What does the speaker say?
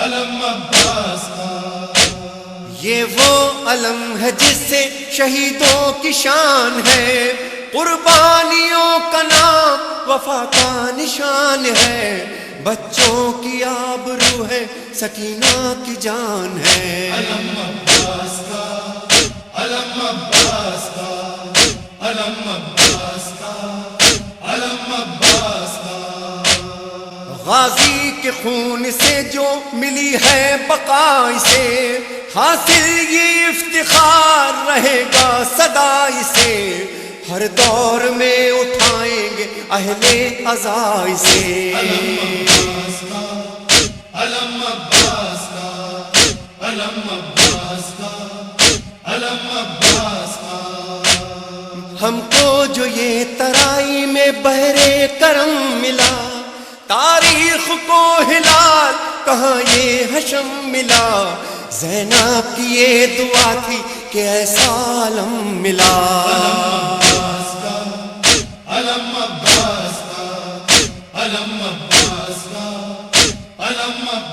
علم عباس کا، یہ وہ علم ہے جس سے شہیدوں کی شان ہے، قربانیوں کا نام وفا کا نشان ہے، بچوں کی آبرو ہے، سکینہ کی جان ہے۔ علم عباس کا، علم عباس کا، علم عباس کا، علم عباس کا، غازی کے خون سے جو ملی ہے بقا اسے، حاصل یہ افتخار رہے گا سدا اسے، ہر دور میں اٹھائیں گے اہل عزا اسے۔ علم عباس کا، علم عباس کا، علم عباس کا، علم عباس کا، ہم کو جو یہ ترائی میں بحر کرم ملا، تاریخ کو ہلال کہاں یہ حشم ملا، زینب کی یہ دعا تھی کہ ایسا عالم ملا۔ عباس کا، علم عباس کا، علم عباس کا، علم عباس